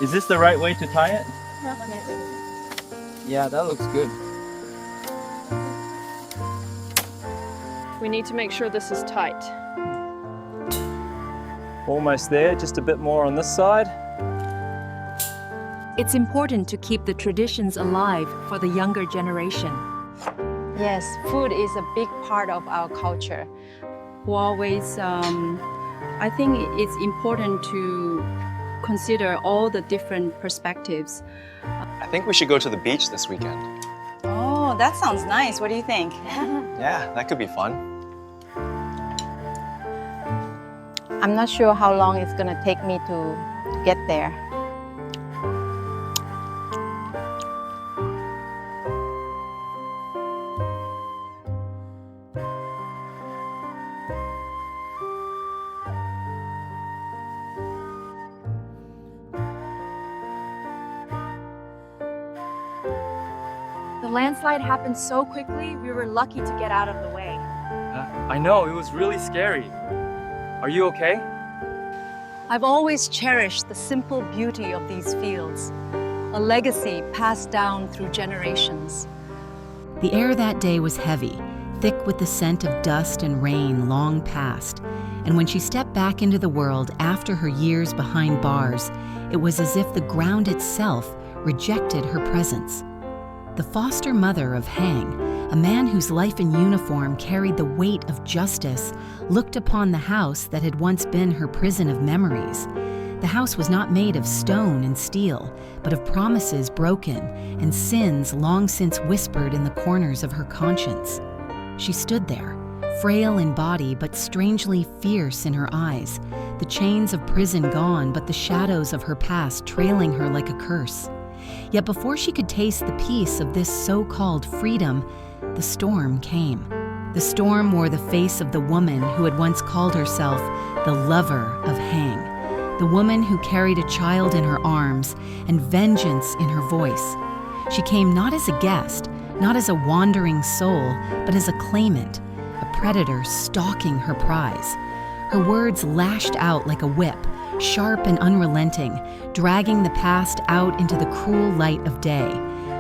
Is this the right way to tie it? Yeah, that looks good. We need to make sure this is tight. Almost there, just a bit more on this side. It's important to keep the traditions alive for the younger generation. Yes, food is a big part of our culture. Always, I think it's important to consider all the different perspectives. I think we should go to the beach this weekend. Oh, that sounds nice. What do you think? Yeah, that could be fun. I'm not sure how long it's gonna take me to get there. The landslide happened so quickly, we were lucky to get out of the way. I know, it was really scary. Are you okay? I've always cherished the simple beauty of these fields, a legacy passed down through generations. The air that day was heavy, thick with the scent of dust and rain long past, and when she stepped back into the world after her years behind bars, it was as if the ground itself rejected her presence. The foster mother of Hang, a man whose life in uniform carried the weight of justice, looked upon the house that had once been her prison of memories. The house was not made of stone and steel, but of promises broken and sins long since whispered in the corners of her conscience. She stood there, frail in body but strangely fierce in her eyes, the chains of prison gone but the shadows of her past trailing her like a curse. Yet before she could taste the peace of this so-called freedom, the storm came. The storm wore the face of the woman who had once called herself the lover of Hang, the woman who carried a child in her arms and vengeance in her voice. She came not as a guest, not as a wandering soul, but as a claimant, a predator stalking her prize. Her words lashed out like a whip, sharp and unrelenting, dragging the past out into the cruel light of day.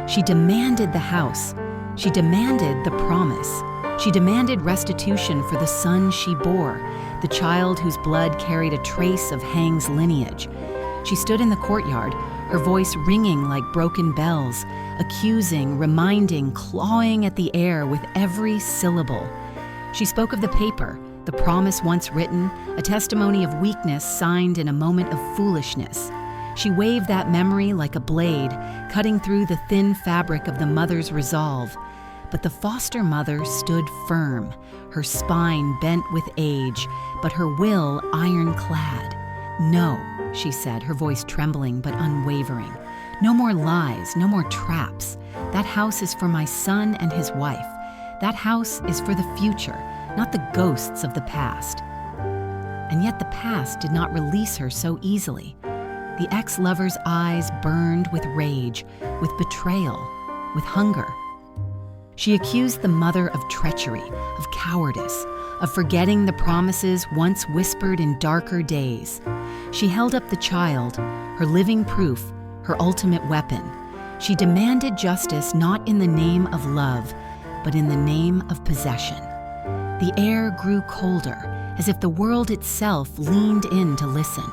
She demanded the house. She demanded the promise. She demanded restitution for the son she bore, the child whose blood carried a trace of Hang's lineage. She stood in the courtyard, her voice ringing like broken bells, accusing, reminding, clawing at the air with every syllable. She spoke of the paper, the promise once written, a testimony of weakness signed in a moment of foolishness. She waved that memory like a blade, cutting through the thin fabric of the mother's resolve. But the foster mother stood firm, her spine bent with age, but her will ironclad. "No," she said, her voice trembling but unwavering. "No more lies, no more traps. That house is for my son and his wife. That house is for the future, not the ghosts of the past." And yet the past did not release her so easily. The ex-lover's eyes burned with rage, with betrayal, with hunger. She accused the mother of treachery, of cowardice, of forgetting the promises once whispered in darker days. She held up the child, her living proof, her ultimate weapon. She demanded justice not in the name of love, but in the name of possession. The air grew colder, as if the world itself leaned in to listen.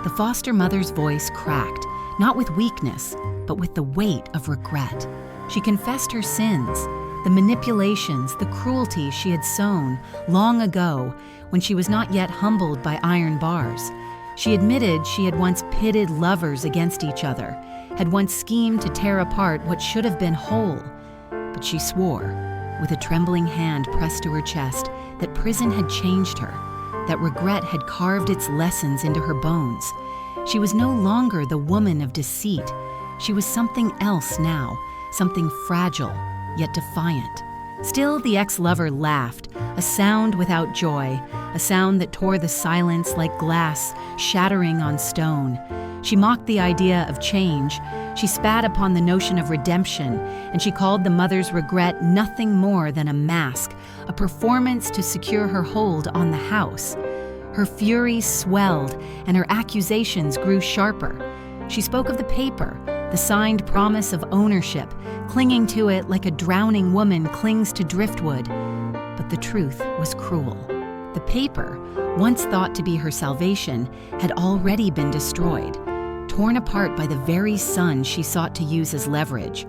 The foster mother's voice cracked, not with weakness, but with the weight of regret. She confessed her sins, the manipulations, the cruelty she had sown long ago when she was not yet humbled by iron bars. She admitted she had once pitted lovers against each other, had once schemed to tear apart what should have been whole. But she swore, with a trembling hand pressed to her chest, that prison had changed her, that regret had carved its lessons into her bones. She was no longer the woman of deceit. She was something else now, something fragile, yet defiant. Still, the ex-lover laughed, a sound without joy, a sound that tore the silence like glass shattering on stone. She mocked the idea of change. She spat upon the notion of redemption, and she called the mother's regret nothing more than a mask, a performance to secure her hold on the house. Her fury swelled, and her accusations grew sharper. She spoke of the paper, the signed promise of ownership, clinging to it like a drowning woman clings to driftwood. But the truth was cruel. The paper, once thought to be her salvation, had already been destroyed, torn apart by the very sun she sought to use as leverage.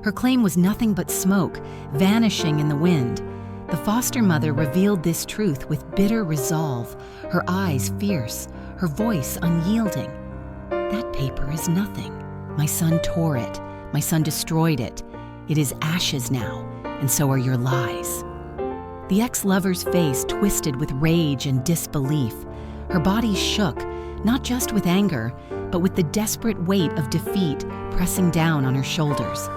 Her claim was nothing but smoke, vanishing in the wind. The foster mother revealed this truth with bitter resolve, her eyes fierce, her voice unyielding. That paper is nothing. My son tore it. My son destroyed it. It is ashes now, and so are your lies. The ex-lover's face twisted with rage and disbelief. Her body shook, not just with anger, but with the desperate weight of defeat pressing down on her shoulders.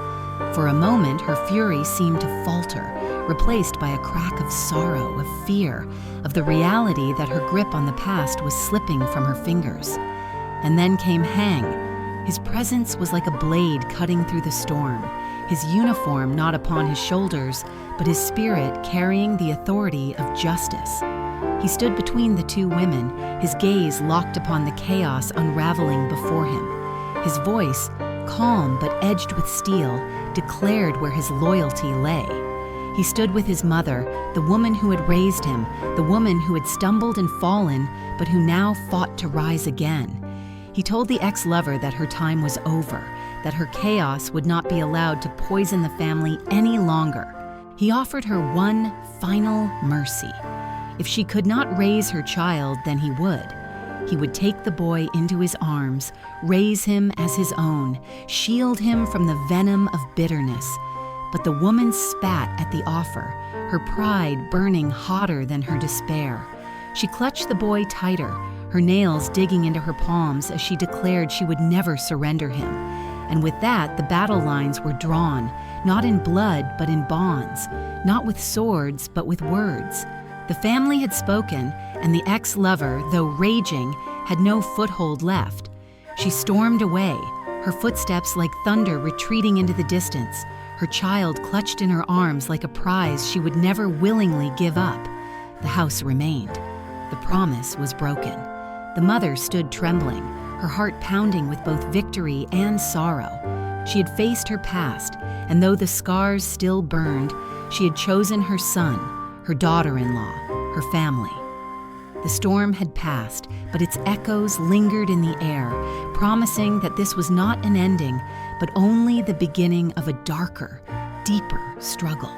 For a moment, her fury seemed to falter, replaced by a crack of sorrow, of fear, of the reality that her grip on the past was slipping from her fingers. And then came Hang. His presence was like a blade cutting through the storm, his uniform not upon his shoulders, but his spirit carrying the authority of justice. He stood between the two women, his gaze locked upon the chaos unraveling before him. His voice, calm but edged with steel, declared where his loyalty lay. He stood with his mother, the woman who had raised him, the woman who had stumbled and fallen, but who now fought to rise again. He told the ex-lover that her time was over, that her chaos would not be allowed to poison the family any longer. He offered her one final mercy. If she could not raise her child, then he would. He would take the boy into his arms, raise him as his own, shield him from the venom of bitterness. But the woman spat at the offer, her pride burning hotter than her despair. She clutched the boy tighter, her nails digging into her palms as she declared she would never surrender him. And with that, the battle lines were drawn, not in blood, but in bonds, not with swords, but with words. The family had spoken, and the ex-lover, though raging, had no foothold left. She stormed away, her footsteps like thunder retreating into the distance, her child clutched in her arms like a prize she would never willingly give up. The house remained. The promise was broken. The mother stood trembling, her heart pounding with both victory and sorrow. She had faced her past, and though the scars still burned, she had chosen her son, her daughter-in-law, her family. The storm had passed, but its echoes lingered in the air, promising that this was not an ending, but only the beginning of a darker, deeper struggle.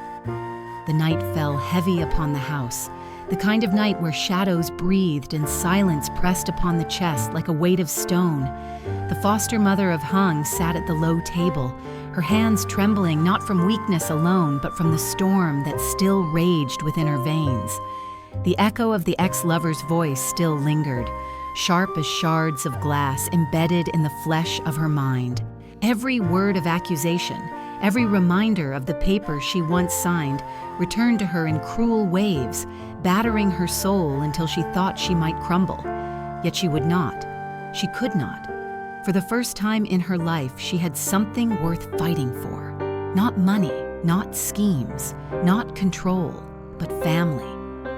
The night fell heavy upon the house, the kind of night where shadows breathed and silence pressed upon the chest like a weight of stone. The foster mother of Hung sat at the low table, her hands trembling not from weakness alone, but from the storm that still raged within her veins. The echo of the ex-lover's voice still lingered, sharp as shards of glass embedded in the flesh of her mind. Every word of accusation, every reminder of the paper she once signed, returned to her in cruel waves, battering her soul until she thought she might crumble. Yet she would not. She could not. For the first time in her life, she had something worth fighting for. Not money, not schemes, not control, but family.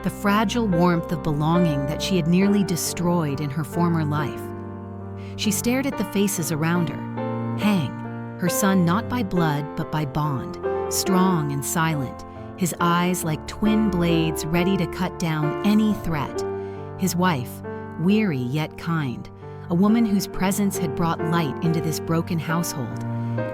The fragile warmth of belonging that she had nearly destroyed in her former life. She stared at the faces around her. Hang, her son not by blood but by bond, strong and silent, his eyes like twin blades ready to cut down any threat. His wife, weary yet kind, a woman whose presence had brought light into this broken household,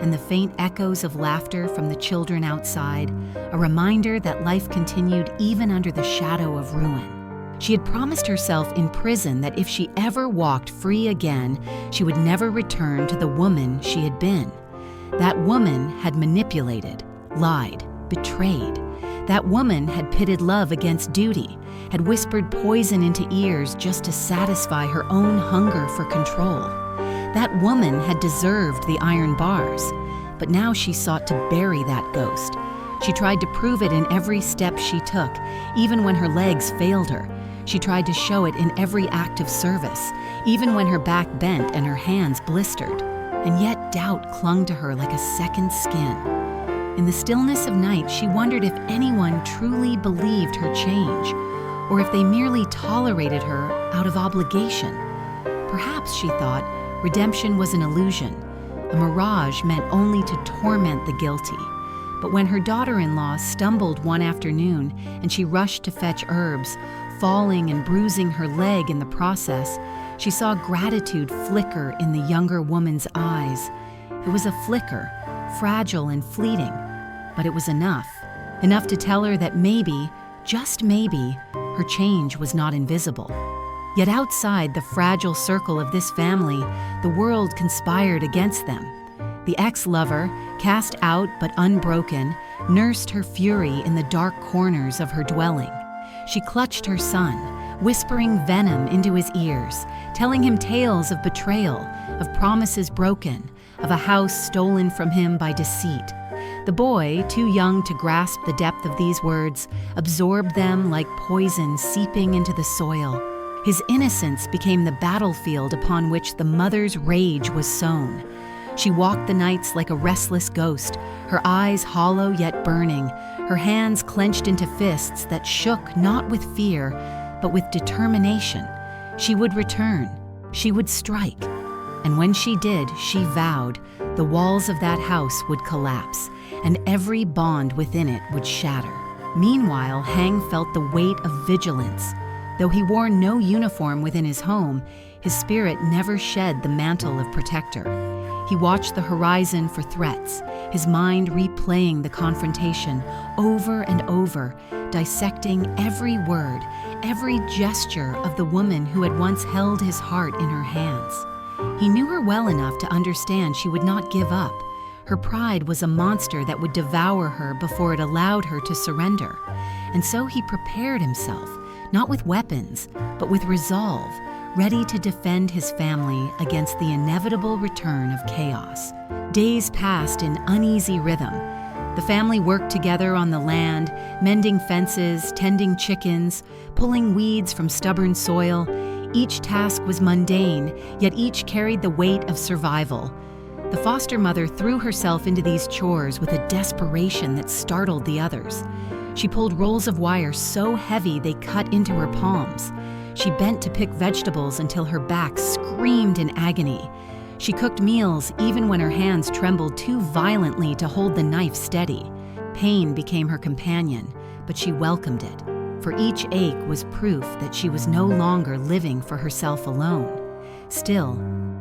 and the faint echoes of laughter from the children outside, a reminder that life continued even under the shadow of ruin. She had promised herself in prison that if she ever walked free again, she would never return to the woman she had been. That woman had manipulated, lied, betrayed. That woman had pitted love against duty, had whispered poison into ears just to satisfy her own hunger for control. That woman had deserved the iron bars, but now she sought to bury that ghost. She tried to prove it in every step she took, even when her legs failed her. She tried to show it in every act of service, even when her back bent and her hands blistered. And yet doubt clung to her like a second skin. In the stillness of night, she wondered if anyone truly believed her change, or if they merely tolerated her out of obligation. Perhaps, she thought, Redemption was an illusion. A mirage meant only to torment the guilty. But when her daughter-in-law stumbled one afternoon and she rushed to fetch herbs, falling and bruising her leg in the process, she saw gratitude flicker in the younger woman's eyes. It was a flicker, fragile and fleeting, but it was enough to tell her that maybe, just maybe, her change was not invisible. Yet outside the fragile circle of this family, the world conspired against them. The ex-lover, cast out but unbroken, nursed her fury in the dark corners of her dwelling. She clutched her son, whispering venom into his ears, telling him tales of betrayal, of promises broken, of a house stolen from him by deceit. The boy, too young to grasp the depth of these words, absorbed them like poison seeping into the soil. His innocence became the battlefield upon which the mother's rage was sown. She walked the nights like a restless ghost, her eyes hollow yet burning, her hands clenched into fists that shook not with fear, but with determination. She would return. She would strike. And when she did, she vowed the walls of that house would collapse, and every bond within it would shatter. Meanwhile, Hang felt the weight of vigilance. Though he wore no uniform within his home, his spirit never shed the mantle of protector. He watched the horizon for threats, his mind replaying the confrontation over and over, dissecting every word, every gesture of the woman who had once held his heart in her hands. He knew her well enough to understand she would not give up. Her pride was a monster that would devour her before it allowed her to surrender. And so he prepared himself, not with weapons, but with resolve, ready to defend his family against the inevitable return of chaos. Days passed in uneasy rhythm. The family worked together on the land, mending fences, tending chickens, pulling weeds from stubborn soil. Each task was mundane, yet each carried the weight of survival. The foster mother threw herself into these chores with a desperation that startled the others. She pulled rolls of wire so heavy they cut into her palms. She bent to pick vegetables until her back screamed in agony. She cooked meals even when her hands trembled too violently to hold the knife steady. Pain became her companion, but she welcomed it, for each ache was proof that she was no longer living for herself alone. Still,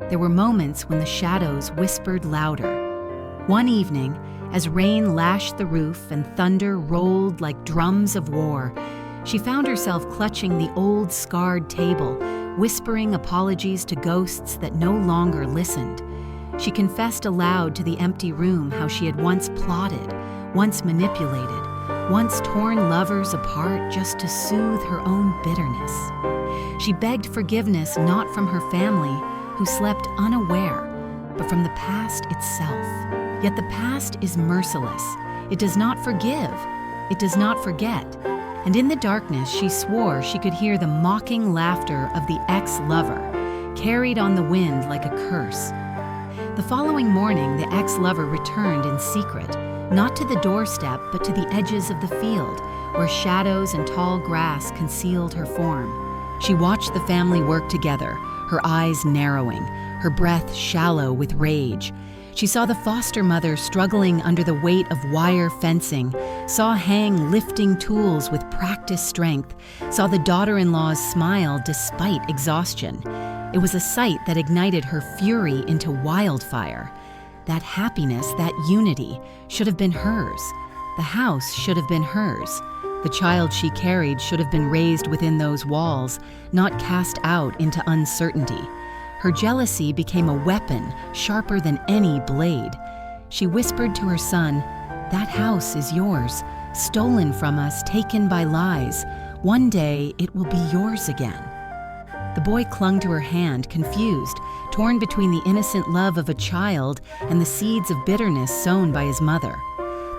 there were moments when the shadows whispered louder. One evening, as rain lashed the roof and thunder rolled like drums of war, she found herself clutching the old scarred table, whispering apologies to ghosts that no longer listened. She confessed aloud to the empty room how she had once plotted, once manipulated, once torn lovers apart just to soothe her own bitterness. She begged forgiveness not from her family, who slept unaware, but from the past itself. Yet the past is merciless. It does not forgive. It does not forget. And in the darkness, she swore she could hear the mocking laughter of the ex-lover, carried on the wind like a curse. The following morning, the ex-lover returned in secret, not to the doorstep, but to the edges of the field, where shadows and tall grass concealed her form. She watched the family work together, her eyes narrowing, her breath shallow with rage. She saw the foster mother struggling under the weight of wire fencing, saw Hang lifting tools with practiced strength, saw the daughter-in-law's smile despite exhaustion. It was a sight that ignited her fury into wildfire. That happiness, that unity, should have been hers. The house should have been hers. The child she carried should have been raised within those walls, not cast out into uncertainty. Her jealousy became a weapon sharper than any blade. She whispered to her son, "That house is yours, stolen from us, taken by lies. One day it will be yours again." The boy clung to her hand, confused, torn between the innocent love of a child and the seeds of bitterness sown by his mother.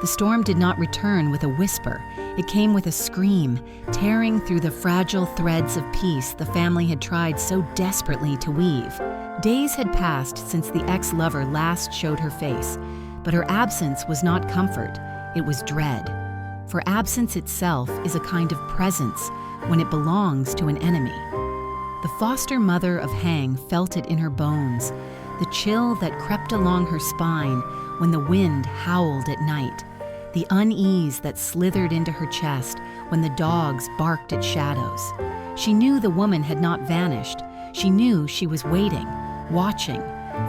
The storm did not return with a whisper. It came with a scream, tearing through the fragile threads of peace the family had tried so desperately to weave. Days had passed since the ex-lover last showed her face, but her absence was not comfort, it was dread. For absence itself is a kind of presence when it belongs to an enemy. The foster mother of Hang felt it in her bones, the chill that crept along her spine when the wind howled at night, the unease that slithered into her chest when the dogs barked at shadows. She knew the woman had not vanished. She knew she was waiting, watching,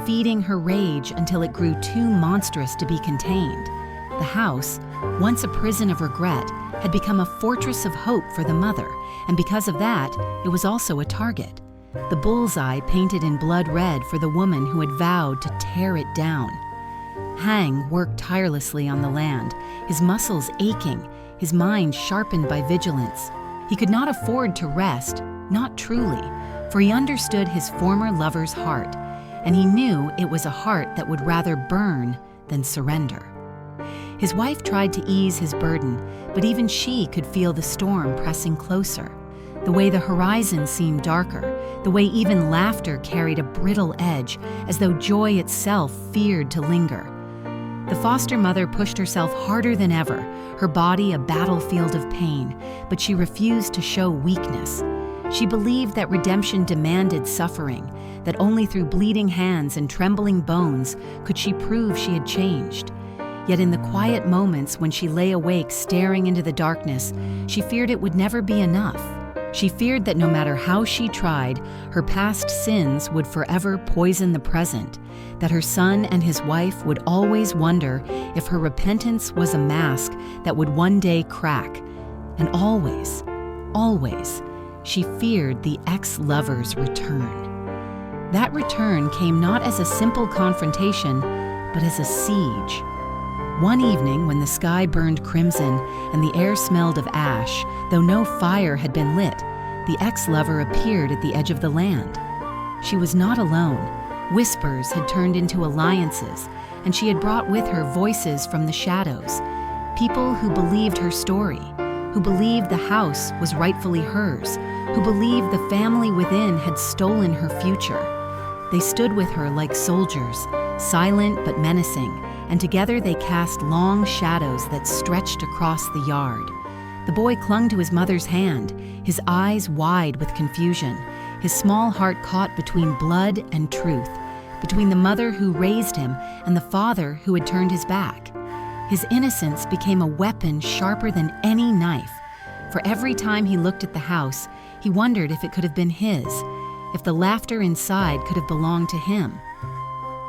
feeding her rage until it grew too monstrous to be contained. The house, once a prison of regret, had become a fortress of hope for the mother, and because of that, it was also a target. The bullseye painted in blood red for the woman who had vowed to tear it down. Hang worked tirelessly on the land, his muscles aching, his mind sharpened by vigilance. He could not afford to rest, not truly, for he understood his former lover's heart, and he knew it was a heart that would rather burn than surrender. His wife tried to ease his burden, but even she could feel the storm pressing closer, the way the horizon seemed darker, the way even laughter carried a brittle edge, as though joy itself feared to linger. The foster mother pushed herself harder than ever, her body a battlefield of pain, but she refused to show weakness. She believed that redemption demanded suffering, that only through bleeding hands and trembling bones could she prove she had changed. Yet in the quiet moments when she lay awake staring into the darkness, she feared it would never be enough. She feared that no matter how she tried, her past sins would forever poison the present, that her son and his wife would always wonder if her repentance was a mask that would one day crack. And always, always, she feared the ex-lover's return. That return came not as a simple confrontation, but as a siege. One evening, when the sky burned crimson and the air smelled of ash, though no fire had been lit, the ex-lover appeared at the edge of the land. She was not alone. Whispers had turned into alliances, and she had brought with her voices from the shadows, people who believed her story, who believed the house was rightfully hers, who believed the family within had stolen her future. They stood with her like soldiers, silent but menacing, and together they cast long shadows that stretched across the yard. The boy clung to his mother's hand, his eyes wide with confusion, his small heart caught between blood and truth, between the mother who raised him and the father who had turned his back. His innocence became a weapon sharper than any knife. For every time he looked at the house, he wondered if it could have been his, if the laughter inside could have belonged to him.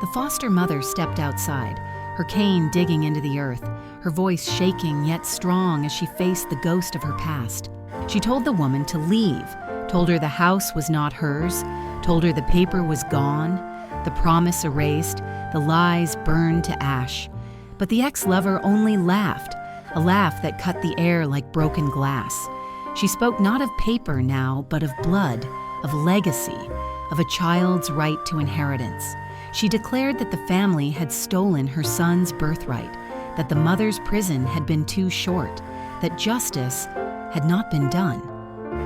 The foster mother stepped outside, her cane digging into the earth, her voice shaking yet strong as she faced the ghost of her past. She told the woman to leave, told her the house was not hers, told her the paper was gone, the promise erased, the lies burned to ash. But the ex-lover only laughed, a laugh that cut the air like broken glass. She spoke not of paper now, but of blood, of legacy, of a child's right to inheritance. She declared that the family had stolen her son's birthright, that the mother's prison had been too short, that justice had not been done.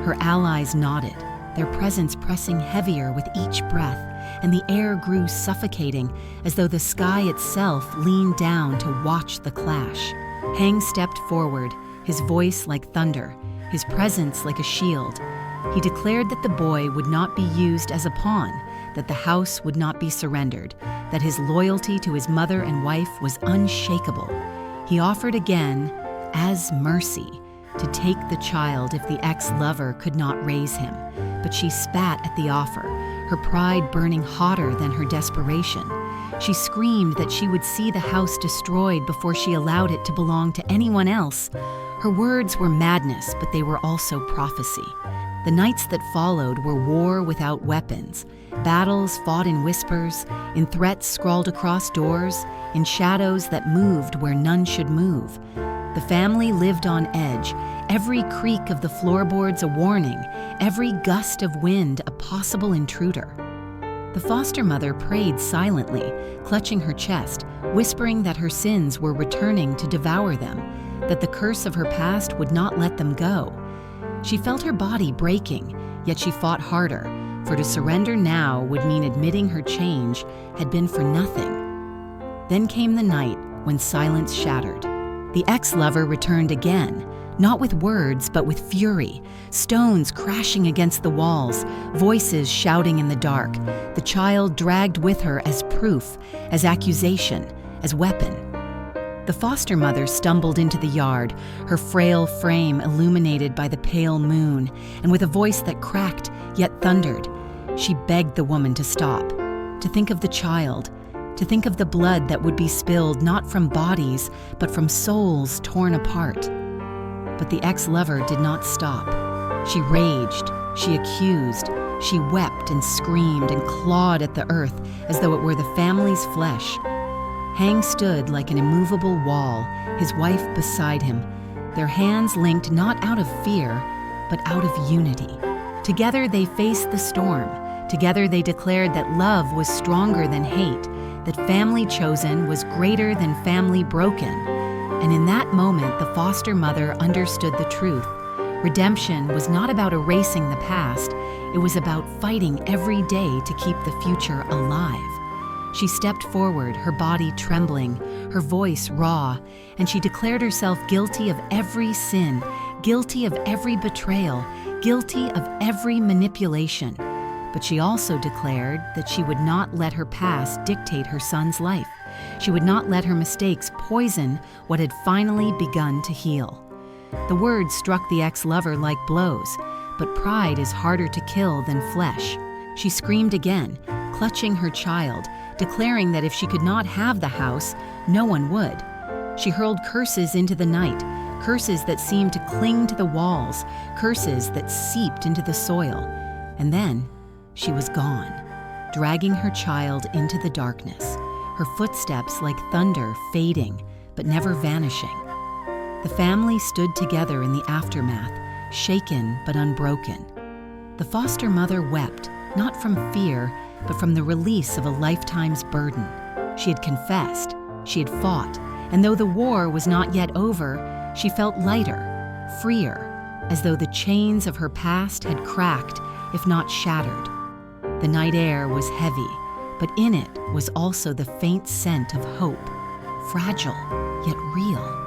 Her allies nodded, their presence pressing heavier with each breath, and the air grew suffocating as though the sky itself leaned down to watch the clash. Hang stepped forward, his voice like thunder, his presence like a shield. He declared that the boy would not be used as a pawn, that the house would not be surrendered, that his loyalty to his mother and wife was unshakable. He offered again, as mercy, to take the child if the ex-lover could not raise him, but she spat at the offer, her pride burning hotter than her desperation. She screamed that she would see the house destroyed before she allowed it to belong to anyone else. Her words were madness, but they were also prophecy. The nights that followed were war without weapons, battles fought in whispers, in threats scrawled across doors, in shadows that moved where none should move. The family lived on edge, every creak of the floorboards a warning, every gust of wind a possible intruder. The foster mother prayed silently, clutching her chest, whispering that her sins were returning to devour them, that the curse of her past would not let them go. She felt her body breaking, yet she fought harder, for to surrender now would mean admitting her change had been for nothing. Then came the night when silence shattered. The ex-lover returned again, not with words, but with fury, stones crashing against the walls, voices shouting in the dark, the child dragged with her as proof, as accusation, as weapon. The foster mother stumbled into the yard, her frail frame illuminated by the pale moon, and with a voice that cracked yet thundered, she begged the woman to stop, to think of the child, to think of the blood that would be spilled not from bodies, but from souls torn apart. But the ex-lover did not stop. She raged, she accused, she wept and screamed and clawed at the earth as though it were the family's flesh. Hang stood like an immovable wall, his wife beside him, their hands linked not out of fear, but out of unity. Together they faced the storm. Together they declared that love was stronger than hate, that family chosen was greater than family broken. And in that moment, the foster mother understood the truth. Redemption was not about erasing the past, it was about fighting every day to keep the future alive. She stepped forward, her body trembling, her voice raw, and she declared herself guilty of every sin, guilty of every betrayal, guilty of every manipulation. But she also declared that she would not let her past dictate her son's life. She would not let her mistakes poison what had finally begun to heal. The words struck the ex-lover like blows, but pride is harder to kill than flesh. She screamed again, clutching her child, declaring that if she could not have the house, no one would. She hurled curses into the night, curses that seemed to cling to the walls, curses that seeped into the soil. And then she was gone, dragging her child into the darkness, her footsteps like thunder fading, but never vanishing. The family stood together in the aftermath, shaken but unbroken. The foster mother wept, not from fear, but from the release of a lifetime's burden. She had confessed, she had fought, and though the war was not yet over, she felt lighter, freer, as though the chains of her past had cracked, if not shattered. The night air was heavy, but in it was also the faint scent of hope, fragile yet real.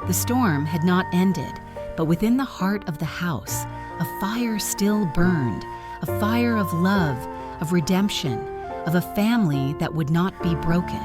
The storm had not ended, but within the heart of the house, a fire still burned, a fire of love, of redemption, of a family that would not be broken.